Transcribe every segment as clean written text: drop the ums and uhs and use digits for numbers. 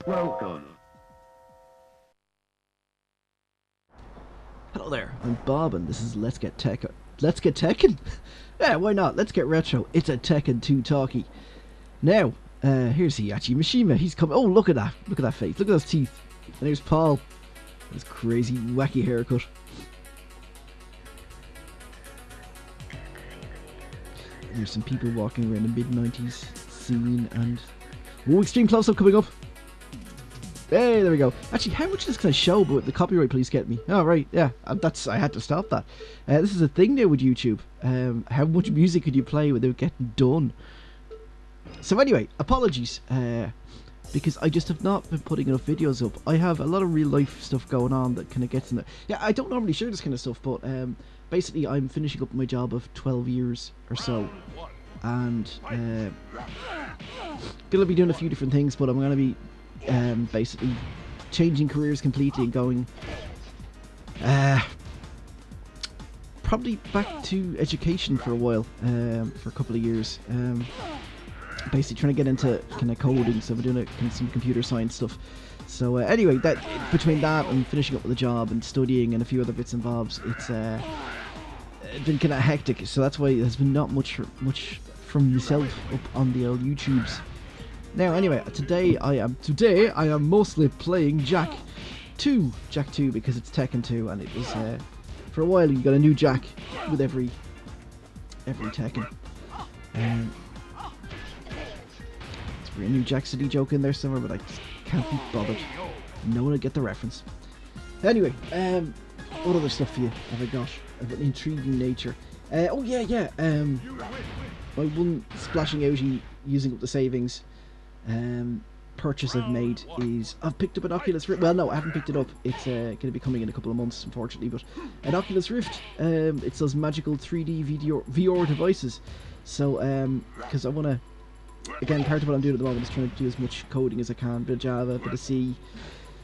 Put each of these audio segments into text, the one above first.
Welcome. Hello there, I'm Bob and this is Let's Get Tekken. Let's Get Tekken? Yeah, why not? Let's get retro. It's a Tekken 2 Talky. Now, here's Hiyachi Mishima. He's coming. Oh, look at that. Look at that face. Look at those teeth. And here's Paul. His crazy, wacky haircut. There's some people walking around the mid-90s scene and... Oh, extreme close-up coming up. Hey, there we go. Actually, how much of this can I show, but the copyright police get me? Oh, right, yeah. I had to stop that. This is a thing now with YouTube. How much music could you play without getting done? So anyway, apologies. Because I just have not been putting enough videos up. I have a lot of real life stuff going on that kind of gets in there. Yeah, I don't normally share this kind of stuff, but basically I'm finishing up my job of 12 years or so. And gonna be doing a few different things, but I'm gonna be basically changing careers completely and going probably back to education for a while, for a couple of years, basically trying to get into kind of coding, so we're doing some computer science stuff. So anyway, that between that and finishing up with a job and studying and a few other bits and bobs, it's been kind of hectic, so that's why there's been not much from myself up on the old YouTubes. Now, anyway, today I am mostly playing Jak 2, because it's Tekken 2, and it was for a while you got a new Jak with every Tekken. There's a new Jak City joke in there somewhere, but I just can't be bothered. No one will get the reference. Anyway, what other stuff for you have I got of an intriguing nature? Oh yeah. My one splashing out using up the savings purchase I've made is I've picked up an Oculus Rift. Well, no, I haven't picked it up. It's going to be coming in a couple of months, unfortunately. But an Oculus Rift. It's those magical 3D VR devices. So, because I want to, again, part of what I'm doing at the moment is trying to do as much coding as I can. Bit of Java, bit of C,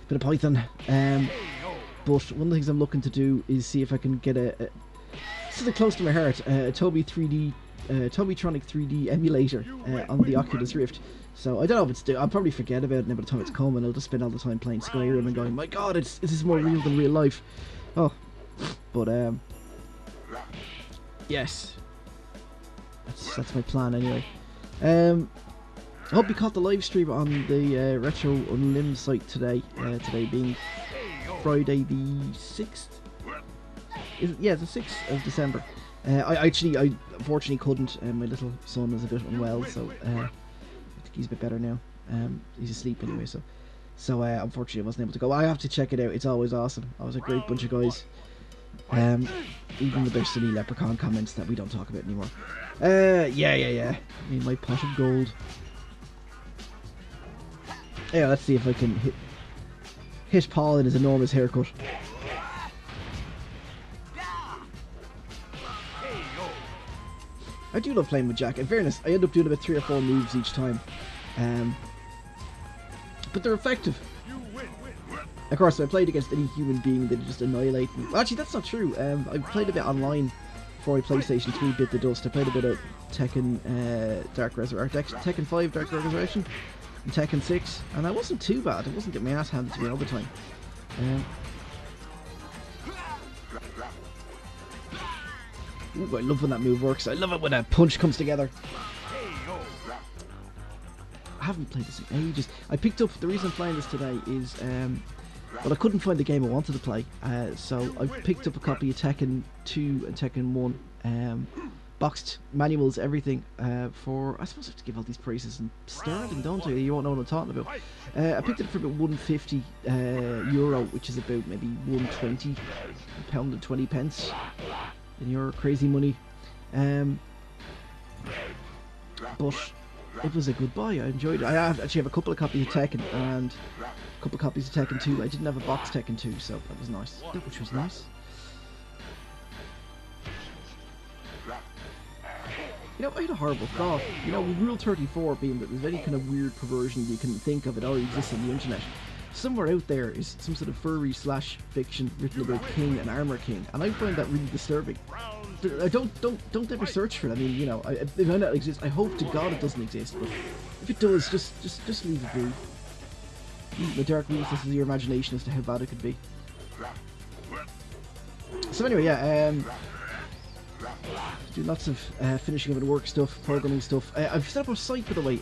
bit of Python. But one of the things I'm looking to do is see if I can get something close to my heart, a Tobytronic 3D emulator on the Oculus Rift. So I don't know if it's I'll probably forget about it now by the time it's come, and I'll just spend all the time playing Skyrim and going, my god, this is more real than real life. Oh, but yes, that's my plan anyway. I hope you caught the live stream on the Retro Unlim site today. Today being Friday the 6th. Yeah, the 6th of December. I unfortunately couldn't. My little son is a bit unwell, so I think he's a bit better now. He's asleep anyway, so unfortunately I wasn't able to go. I have to check it out. It's always awesome. I was a great bunch of guys. Even with their silly leprechaun comments that we don't talk about anymore. Yeah. I mean, my pot of gold. Yeah, let's see if I can hit Paul in his enormous haircut. I do love playing with Jak. In fairness, I end up doing about 3 or 4 moves each time. But they're effective. Of course, if I played against any human being, they'd just annihilate me. Well, actually, that's not true. I played a bit online before I PlayStation 3 bit the dust. I played a bit of Tekken Tekken 5 Dark Resurrection, and Tekken 6, and I wasn't too bad. I wasn't getting my ass handed to me all the time. Ooh, I love when that move works. I love it when a punch comes together. I haven't played this in ages. I picked up, the reason I'm playing this today is, well, I couldn't find the game I wanted to play, so I picked up a copy of Tekken 2 and Tekken 1, boxed manuals, everything, for, I suppose I have to give all these prices in sterling, don't I? You won't know what I'm talking about. I picked it for about €150, which is about maybe 120, £1 and 20 pence. In your crazy money, but it was a good buy. I enjoyed it. I actually have a couple of copies of Tekken and a couple of copies of Tekken 2. I didn't have a box Tekken 2, so that was nice. Which was nice. You know, I had a horrible thought. You know, with Rule 34 being that there's any kind of weird perversion you can think of, it already exists on the internet. Somewhere out there is some sort of furry / fiction written about King and Armor King, and I find that really disturbing. Don't ever search for it. I mean, you know, if I know it exists, I hope to God it doesn't exist. But if it does, just leave it be. the dark recesses of your imagination as to how bad it could be. So anyway, yeah, do lots of finishing of the work stuff, programming stuff. I've set up a site, by the way,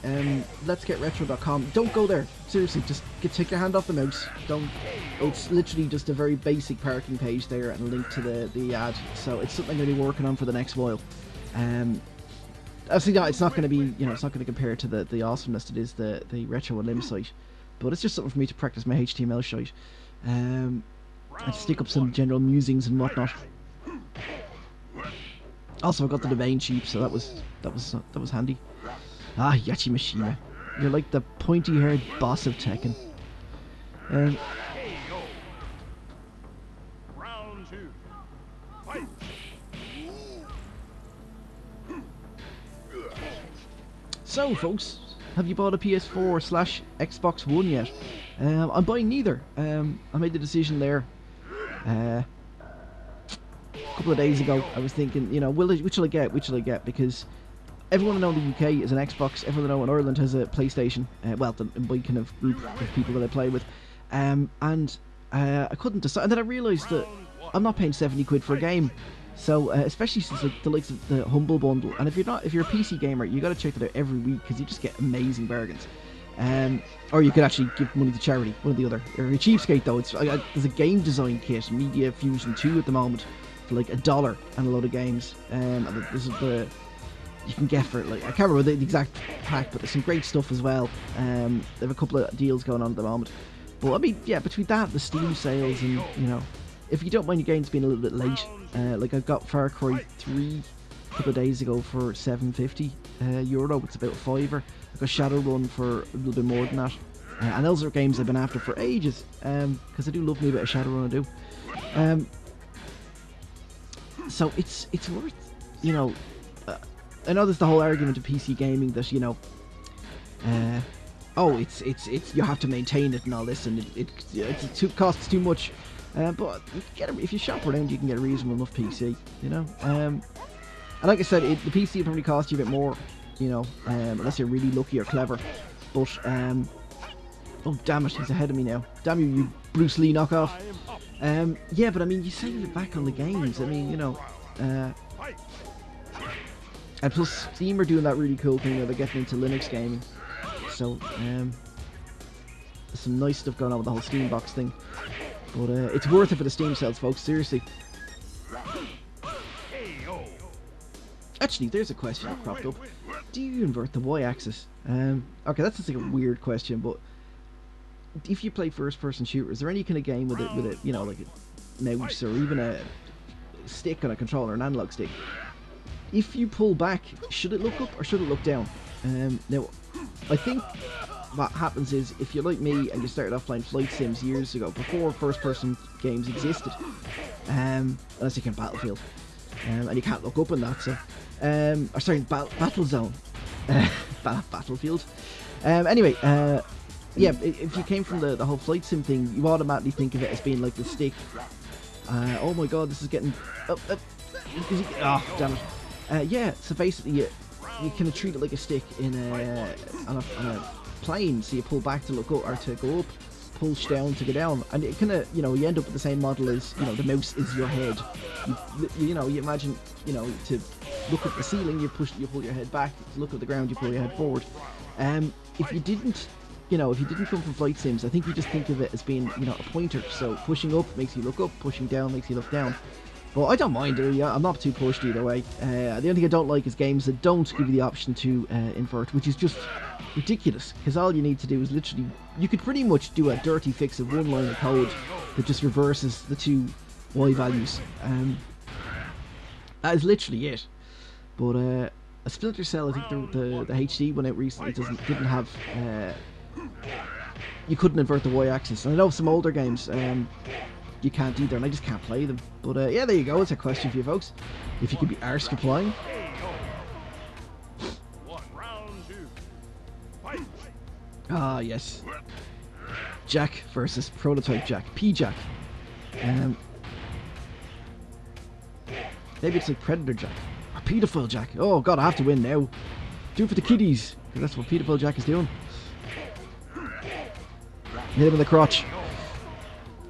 letsgetretro.com. Don't go there, seriously, just take your hand off the mouse. Don't. It's literally just a very basic parking page there and a link to the ad. So it's something I'm going to be working on for the next while. Obviously, it's not going to be, it's not going to compare to the awesomeness that is the Retro and Limb site, but it's just something for me to practice my HTML shite. And stick up some general musings and whatnot. Also, I got the domain cheap, so that was handy. Ah, Yachimashima, you're like the pointy-haired boss of Tekken. Round 2. Fight. So, folks, have you bought a PS4/Xbox One yet? I'm buying neither. I made the decision there. A couple of days ago, I was thinking, which shall I get? Which shall I get? Because everyone I know in the UK is an Xbox. Everyone I know in Ireland has a PlayStation. Well, my kind of group of people that I play with. And I couldn't decide. And then I realised that I'm not paying 70 quid for a game. So, especially since like the likes of the Humble Bundle. And if you're a PC gamer, you got to check that out every week because you just get amazing bargains. Or you could actually give money to charity, one or the other. Or a cheapskate though, there's a game design kit, Media Fusion 2 at the moment, for like $1 and a load of games. And this is the you can get for like, I can't remember the exact pack, but there's some great stuff as well. They have a couple of deals going on at the moment. But I mean, yeah, between that, the Steam sales, and if you don't mind your games being a little bit late, like I've got Far Cry 3 a couple of days ago for €7.50. It's about $5. I got Shadowrun for a little bit more than that. And those are games I've been after for ages, because I do love me a bit of Shadowrun, I do. So it's worth, I know there's the whole argument of PC gaming that, it's you have to maintain it and all this, and it costs too much. But if you shop around, you can get a reasonable enough PC, And like I said, the PC will probably cost you a bit more, unless you're really lucky or clever. But oh damn it, he's ahead of me now. Damn you, you Bruce Lee knockoff. Yeah, but I mean, you save it back on the games. I mean, and plus Steam are doing that really cool thing where they're getting into Linux gaming. So there's some nice stuff going on with the whole Steam box thing. But it's worth it for the Steam sales, folks, seriously. Actually, there's a question that cropped up. Do you invert the Y-axis? Okay, that's just like a weird question, but if you play first-person shooters, is there any kind of game with it, like a mouse or even a stick on a controller, an analog stick? If you pull back, should it look up or should it look down? Now, I think what happens is, if you're like me and you started off playing flight sims years ago, before first-person games existed, unless you can Battlefield, and you can't look up in that, so, or sorry, Battlezone, Battlefield. Anyway, yeah, if you came from the whole flight sim thing, you automatically think of it as being like the stick. Oh my god, this is getting... Oh, damn it. Yeah, so basically you kind of treat it like a stick on a plane, so you pull back to look up, or to go up, push down to go down, and it kind of, you end up with the same model as, the mouse is your head. You imagine, to look at the ceiling, you pull your head back, to look at the ground, you pull your head forward. If you didn't come from flight sims, I think you just think of it as being, a pointer. So pushing up makes you look up, pushing down makes you look down. But I don't mind it. I'm not too pushed either way. The only thing I don't like is games that don't give you the option to invert, which is just ridiculous. Because all you need to do is literally, you could pretty much do a dirty fix of one line of code that just reverses the two Y values. That is literally it. But a Splinter Cell, I think the HD went out recently, didn't have. You couldn't invert the Y-axis, and I know some older games you can't either, and I just can't play them. But yeah, there you go. It's a question for you folks. If you could be arse replying. Ah yes, Jack versus Prototype Jack, P-Jack. Maybe it's like Predator Jack or Pedophile Jack. Oh god, I have to win now. Do it for the kiddies, because that's what Pedophile Jack is doing. Hit him in the crotch.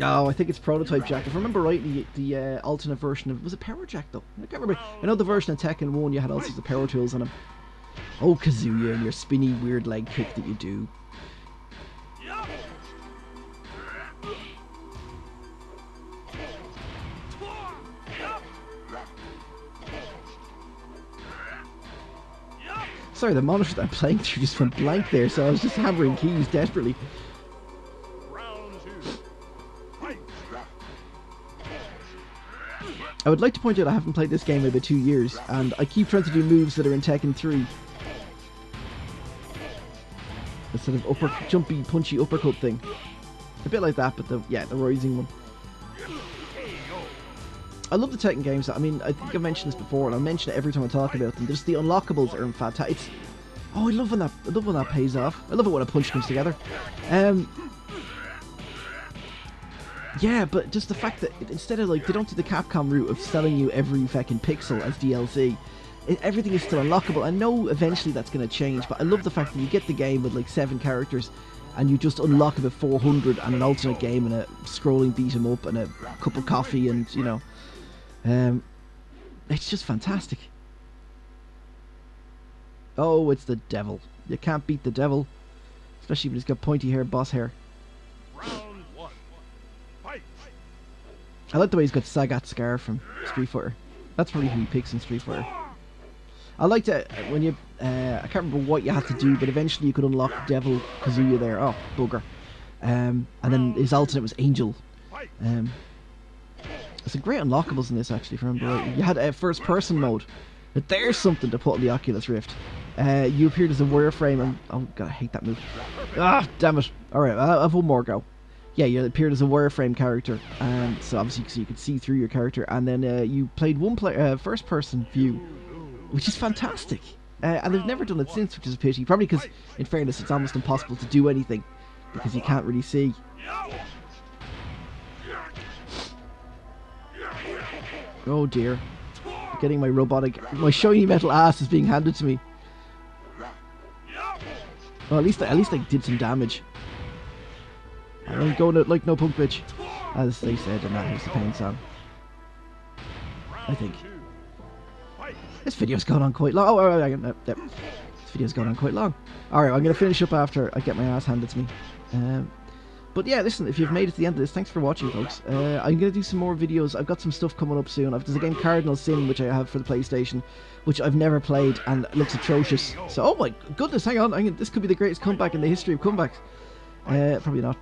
Oh, I think it's Prototype Jack. If I remember rightly, the alternate version of... Was it Power Jack, though? I can't remember. I know the version of Tekken 1, you had all sorts of power tools on him. Oh, Kazuya, and your spinny, weird leg kick that you do. Sorry, the monitor that I'm playing through just went blank there, so I was just hammering keys desperately. I would like to point out I haven't played this game in about 2 years, and I keep trying to do moves that are in Tekken 3. The sort of jumpy, punchy uppercut thing. A bit like that, but the rising one. I love the Tekken games. I mean, I think I've mentioned this before, and I'll mention it every time I talk about them. Just the unlockables are fantastic. Oh, I love when that pays off. I love it when a punch comes together. Yeah, but just the fact that instead of, like, they don't do the Capcom route of selling you every fucking pixel as DLC, everything is still unlockable. I know eventually that's going to change, but I love the fact that you get the game with, like, 7 characters, and you just unlock about 400 and an alternate game and a scrolling beat 'em up and a cup of coffee and, you know... it's just fantastic. Oh, it's the devil. You can't beat the devil. Especially when he's got pointy hair, boss hair. Round 1. Fight. I like the way he's got Sagat Scar from Street Fighter. That's probably who he picks in Street Fighter. I liked it when you... I can't remember what you had to do, but eventually you could unlock Devil Kazuya there. Oh, bugger. And then his alternate was Angel. There's some great unlockables in this, actually, if I remember right. You had a first-person mode. But there's something to put on the Oculus Rift. You appeared as a wireframe, and... Oh, God, I hate that move. Ah, damn it. Alright, I'll have one more go. Yeah, you appeared as a wireframe character, and so obviously so you could see through your character, and then you played first-person view, which is fantastic. And they've never done it since, which is a pity. Probably because, in fairness, it's almost impossible to do anything, because you can't really see. Oh dear. Getting my shiny metal ass is being handed to me. Well, at least I did some damage. I'm going out like no punk bitch, as they said in that Here's the Pain song. I think. This video's gone on quite long. Oh, this video's gone on quite long. Alright, I'm going to finish up after I get my ass handed to me. But yeah, listen, if you've made it to the end of this, thanks for watching, folks. I'm going to do some more videos. I've got some stuff coming up soon. There's a game, Cardinal Sin, which I have for the PlayStation, which I've never played, and it looks atrocious. So, oh my goodness, hang on. This could be the greatest comeback in the history of comebacks. Probably not.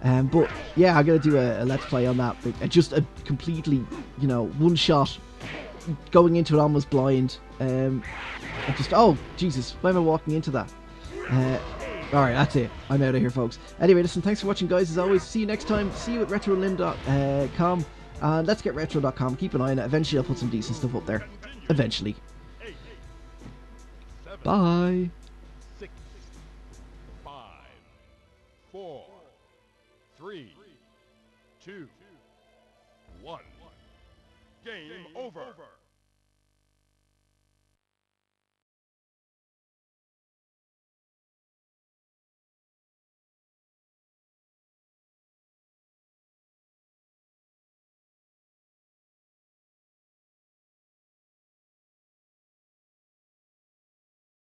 But yeah, I'm going to do a Let's Play on that. Just a completely, you know, one shot, going into it almost blind. Oh, Jesus, why am I walking into that? Alright, that's it. I'm out of here, folks. Anyway, listen, thanks for watching, guys, as always. See you next time. See you at RetroLim.com. And let's get retro.com. Keep an eye on it. Eventually, I'll put some decent stuff up there. Eventually. Bye. 6, 5, 4, 3, 2, 1. Game over.